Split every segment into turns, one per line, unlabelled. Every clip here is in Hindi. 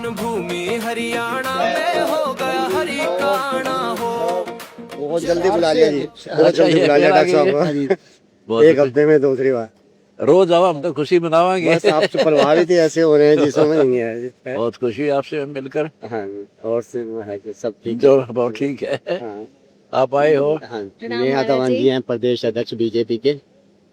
जन्मभूमि हरियाणा में हो गया हरिकाणा हो।
बहुत जल्दी बुला लिया जी, बहुत जल्दी बुला लिया डॉक्टर साहब को। एक हफ्ते में दूसरी बार।
रोज आओ, हम तो खुशी मनावांगे।
बस आप प्रभावित ही ऐसे हो रहे हैं जी, समझ नहीं आ रहा है।
बहुत खुशी आपसे मिलकर।
हाँ, और से है कि सब ठीक
जो बहुत ठीक है।
हाँ,
आप आए हो
हाँ, नेहा धवन जी हैं, प्रदेश अध्यक्ष बीजेपी के,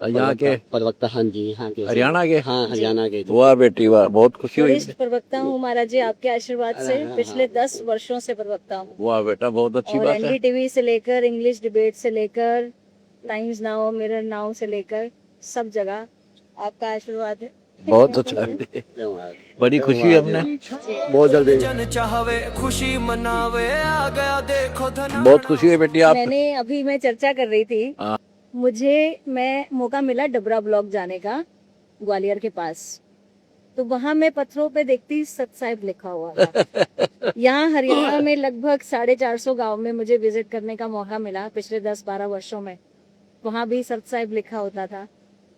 यहाँ के
प्रवक्ता। हाँ जी, यहाँ के
हरियाणा के।
हाँ, हरियाणा के।
वाह बेटी वाह, बहुत खुशी हुई।
वरिष्ठ प्रवक्ता हूँ महाराज जी, आपके आशीर्वाद से पिछले 10 वर्षों से प्रवक्ता हूँ।
वाह बेटा, बहुत अच्छी
और
बात है।
एनडीटीवी से लेकर इंग्लिश डिबेट से लेकर टाइम्स नाउ, मिरर नाउ से लेकर सब जगह आपका आशीर्वाद है।
बहुत अच्छा है, बड़ी खुशी है हमने।
बहुत जल्दी
जन चाहवे खुशी मनावे आ गया देखो धन।
बहुत खुशी है बेटी आप।
मैंने अभी मैं चर्चा कर रही थी,
हाँ।
मैं मौका मिला डबरा ब्लॉक जाने का, ग्वालियर के पास। तो वहां मैं पत्थरों पे देखती सत साहिब लिखा हुआ था। यहाँ हरियाणा में लगभग 450 गांव में मुझे विजिट करने का मौका मिला पिछले 10-12 वर्षों में। वहां भी सत साहिब लिखा होता था।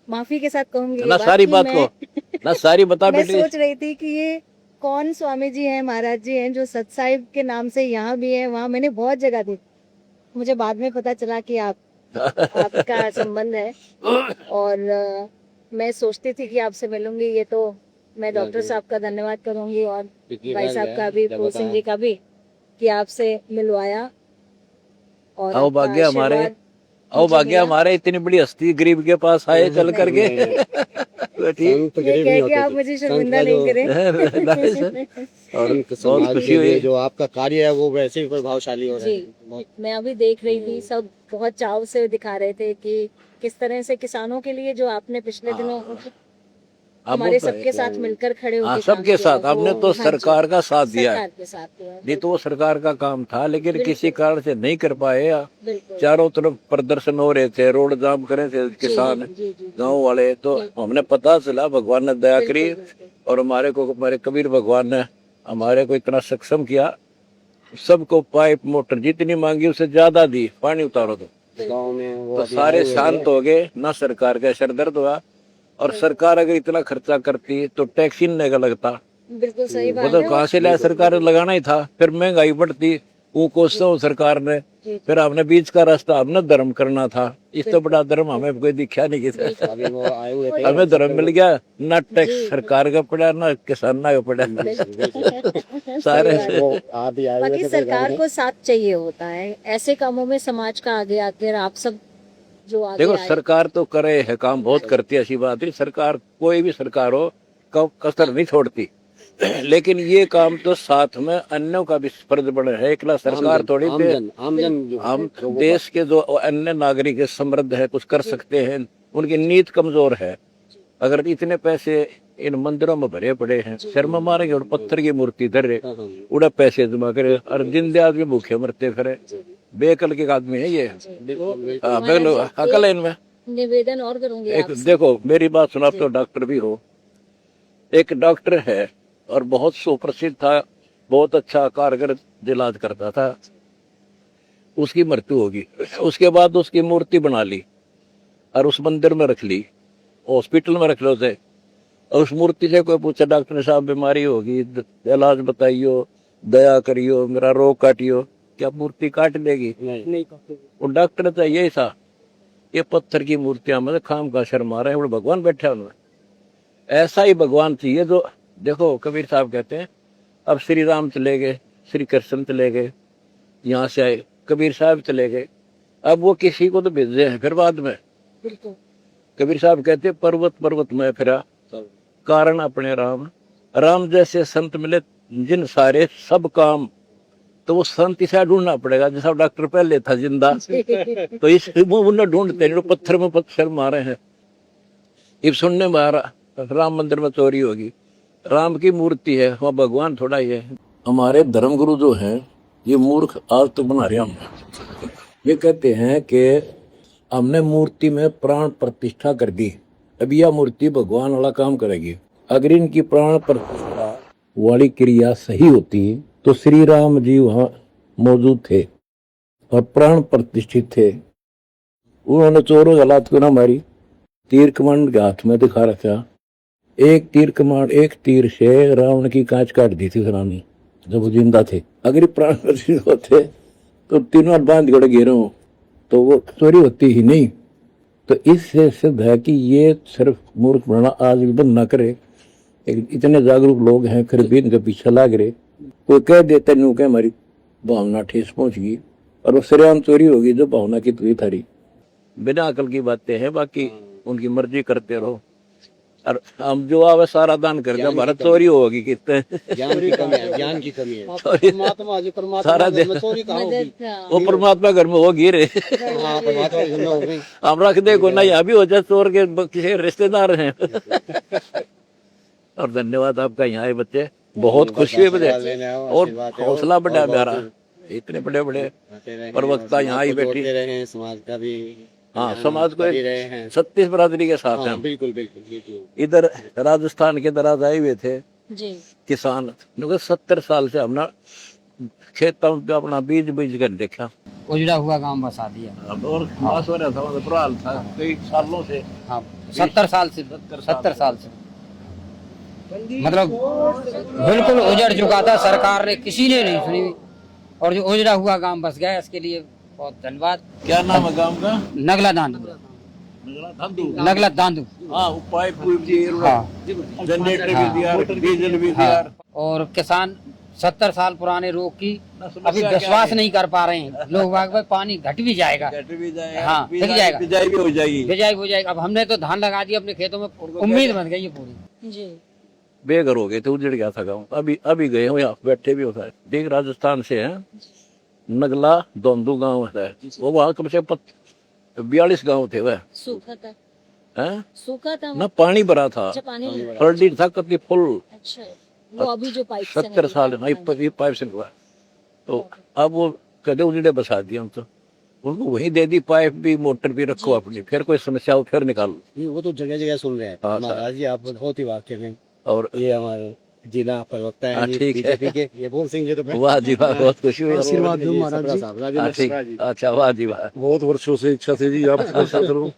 माफी के साथ कहूंगी
ना सारी बात को ना सारी बता
मैं
बेटी।
सोच रही थी कि ये कौन स्वामी जी हैं, महाराज जी हैं जो सत साहिब के नाम से यहाँ भी है, वहाँ मैंने बहुत जगह थी। मुझे बाद में पता चला कि आपका संबंध है। और मैं सोचती थी कि आपसे मिलूंगी। ये तो मैं डॉक्टर साहब का धन्यवाद करूंगी और भाई साहब का भी, फूल सिंह जी का भी, कि आपसे मिलवाया। और
आओ भाग्य हमारे, आओ भाग्य हमारे, इतनी बड़ी हस्ती गरीब के पास आए चल करके। ठीक,
कि आप मुझे शर्मिंदा नहीं करें।
और बहुत खुशी हुई। जो आपका कार्य है वो वैसे ही प्रभावशाली हो रहा है।
जी, मैं अभी देख रही थी, सब बहुत चाव से दिखा रहे थे कि किस तरह से किसानों के लिए जो आपने पिछले दिनों हमारे सबके साथ मिलकर खड़े होकर
सबके साथ आपने तो सरकार का साथ दिया है।
सरकार के साथ हुआ।
नहीं तो वो सरकार का काम था, लेकिन किसी कारण से नहीं कर पाए।
बिल्कुल।
चारों तरफ प्रदर्शन हो रहे थे, रोड जाम करे थे किसान, गांव वाले। तो हमने पता चला, भगवान ने दया करी और हमारे कबीर भगवान ने हमारे को इतना सक्षम किया। सबको पाइप मोटर जितनी मांगी उससे ज्यादा दी, पानी उतारो तो
गाँव में
तो सारे शांत हो गए। ना सरकार का सर दर्द हुआ। और सरकार अगर इतना खर्चा करती तो टैक्स ही नहीं लगता।
बिल्कुल सही बात
मतलब कहाँ से लाया, सरकार लगाना ही था। फिर महंगाई बढ़ती, वो कोसो सरकार ने। फिर हमने बीच का रास्ता हमने धर्म करना था। इस तो बड़ा धर्म हमें कोई दिखा नहीं किसी। हमें धर्म मिल गया, ना टैक्स सरकार का पड़ा, ना किसान का पड़ा। सारे
बाकी सरकार को साथ चाहिए होता है ऐसे कामों में, समाज का आगे आकर आप सब जो आगे
देखो
आए।
सरकार तो करे है काम, बहुत करती है, ऐसी बात नहीं। सरकार कोई भी सरकार हो कसर नहीं छोड़ती। लेकिन ये काम तो साथ में अन्यों का भी फर्ज बने है। एकला सरकार थोड़ी हम देश के जो अन्य नागरिक है, समृद्ध है, कुछ कर सकते हैं, उनकी नीयत कमजोर है। अगर इतने पैसे इन मंदिरों में भरे पड़े हैं, शर्म मारेंगे और पत्थर की मूर्ति धरे उड़ा पैसे जमा करे और जिंदे आदमी भूखे मरते फिरे। बेकल के आदमी है ये। अकल है इनमें।
निवेदन और करूंगी
एक देखो मेरी बात सुना, आप तो डॉक्टर भी हो। एक डॉक्टर है और बहुत सुप्रसिद्ध था, बहुत अच्छा कारगर इलाज करता था। उसकी मृत्यु होगी, उसके बाद उसकी मूर्ति बना ली और उस मंदिर में रख ली, हॉस्पिटल में रख लो थे। और उस मूर्ति से कोई पूछा, डॉक्टर साहब बीमारी होगी, इलाज बताइयो, दया करियो, मेरा रोग काटियो, क्या मूर्ति काट लेगी? नहीं। वो डॉक्टर तो यही था, ये पत्थर की मूर्तियां में खाम का शर्मा रहे हैं, भगवान बैठे उनमें। ऐसा ही भगवान चाहिए जो, देखो कबीर साहब कहते हैं, अब श्री राम चले गए, श्री कृष्ण चले गए, यहाँ से आए कबीर साहब चले गए, अब वो किसी को तो भेजे हैं फिर बाद में। कबीर साहब कहते हैं, पर्वत पर्वत में फिरा कारण अपने राम, राम जैसे संत मिले जिन सारे सब काम। तो वो संत इसे ढूंढना पड़ेगा, जैसा डॉक्टर पहले था जिंदा, तो इस उन्हें ढूंढते हैं। पत्थर में पत्थर मारे हैं। इब सुनने में आ रहा, राम मंदिर में चोरी होगी, राम की मूर्ति है, वहाँ भगवान थोड़ा ही है। हमारे धर्मगुरु जो हैं ये मूर्ख आज तो बना रहे हम। ये कहते हैं कि हमने मूर्ति में प्राण प्रतिष्ठा कर दी, अब यह मूर्ति भगवान वाला काम करेगी। अगर इनकी प्राण प्रतिष्ठा वाली क्रिया सही होती तो श्री राम जी वहाँ मौजूद थे और प्राण प्रतिष्ठित थे। उन्होंने चोरों हालात को ना मारी, तीर कमान के हाथ में दिखा रखा, एक तीर से रावण की कांच काट दी थी रानी जब वो जिंदा थे। अगर ये प्राण प्रतिष्ठित होते तो तीनों बांध गड़ गिरे तो वो चोरी होती ही नहीं। तो इससे सिद्ध है कि ये सिर्फ मूर्ख बनाना आज भी बंद ना करे। इतने जागरूक लोग हैं फिर भी इनके पीछे लाग रहे। कोई कह देते नहीं कि हमारी भावना ठेस पहुंच गई और वो सरेआम चोरी होगी जो भावना की तुई थारी। बिना अकल की बातें हैं, बाकी उनकी मर्जी करते रहो। और हम जो आवे सारा दान कर दे, भारत चोरी होगी कितने
ज्ञान की कमी है, ज्ञान की कमी है।
परमात्मा जी परमात्मा
सारा
घर में
दिन
चोरी कहाँ होगी?
वो परमात्मा घर में होगी रे।
हाँ, परमात्मा की हो गई।
हम रख दे को ना यहाँ भी हो जाए चोर के किसी रिश्तेदार हैं। और धन्यवाद आपका, यहाँ आए बच्चे बहुत खुशी है मुझे और हौसला बढ़ा मेरा। इतने बड़े बड़े प्रवक्ता यहाँ आई बैठी
रहे हैं, समाज का भी
हाँ समाज को
रहे हैं।
36 बरादरी के साथ हैं।
बिल्कुल बिल्कुल बिल्कुल।
इधर राजस्थान के दराज आए हुए थे
जी
किसान, 70 साल से हमने खेतों पे अपना बीज बीज कर देखा।
उजड़ा हुआ गांव बसा दिया।
अब और खास हो रहा था, मतलब प्रहाल था कई सालों से।
हाँ 70 साल से 70 साल से मतलब बिल्कुल उजड़ चुका था, सरकार ने किसी ने नहीं सुनी और जो उजड़ा हुआ गांव बस गया इसके लिए बहुत धन्यवाद।
क्या नाम है गांव का?
नगला दांदू। नगला दांदू।
हाँ पाइप दिए,
हाँ
जनरेटर भी दिया, डीजल भी दिया।
हाँ। और किसान 70 साल पुराने रोग की अभी विश्वास नहीं कर पा रहे हैं लोग। भाई पानी घट भी जाएगा, हाँ दिख जाएगा,
बिजाई भी हो जाएगी,
बिजाई हो जाएगा। अब हमने तो धान लगा दिया अपने खेतों में, उम्मीद बन गई है पूरी।
जी
बेघर हो गए थे, उजड़ गया था गाँव। अभी गए हो, यहाँ बैठे भी होता है। देख राजस्थान से है, नगला दोंदू गांव है वो, वहाँ कम से कम 42 गांव थे वह।
सूखा था,
हैं?
सूखा था
ना पानी भरा था,
अच्छा पानी।
फल्डी था कति फुल।
अच्छा वो अभी जो पाइप से
70 साल नहीं पाइप से हुआ। तो अब वो कदे उजड़े बसा दिया हम तो उनको वहीं दे दी पाइप भी, मोटर भी रखो अपनी, फिर कोई समस्या हो फिर निकालो।
वो तो जगह जगह सुन रहे हैं
हाँ,
महाराज जी, आप बहुत ही वाकिफ हैं।
और
ये हमारे जिला प्रवक्ता है जी,
ठीक है।
बीजेपी के, ये बोल सिंह जी। तो
वाह जी वाह, बहुत खुशी हुई।
आशीर्वाद दो महाराज जी।
ठीक, अच्छा वाह जी वाह।
बहुत वर्षों से इच्छा थी जी आपसे दर्शन करूं,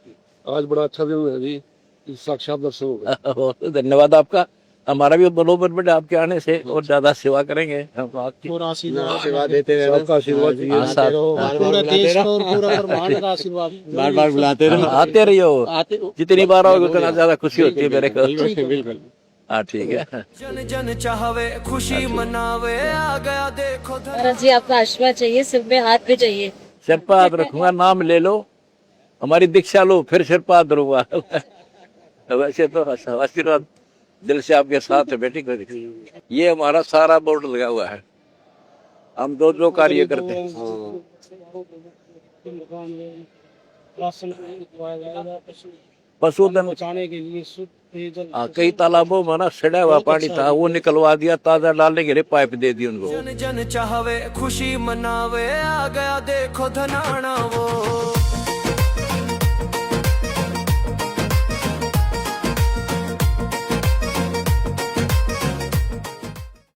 आज बड़ा अच्छा दिन है जी, साक्षात दर्शन हो गए।
बहुत धन्यवाद आपका। हमारा भी बरोबर बड़े आपके आने से और ज्यादा सेवा करेंगे हम आपकी।
सेवा देते रहे,
सबका आशीर्वाद चाहिए।
पूरे देश को और पूरा ब्रह्मांड का आशीर्वाद
बार बार बुलाते रहो,
आते रहियो, जितनी बार आओगे उतना ज्यादा खुशी होती है मेरे को।
बिल्कुल।
हाँ ठीक है।
जन जन चाहवे खुशी मनावे, आ गया देखो
महाराज जी आपका आशीर्वाद चाहिए, सिर पे हाथ भी चाहिए।
सिर पर हाथ रखूंगा, नाम ले लो, हमारी दीक्षा लो, फिर सिर पर हाथ धरूंगा। वैसे तो आशीर्वाद दिल से आपके साथ है बेटी को। ये हमारा सारा बोर्ड लगा हुआ है, हम जो कार्य करते हैं। पशुधन
बचाने के लिए शुद्ध पेयजल।
कई तालाबों में ना सड़ा हुआ पानी था, वो निकलवा दिया, ताजा डालने के लिए पाइप दे दी उनको।
जन जन चाहवे खुशी मनावे, आ गया देखो धनाना वो।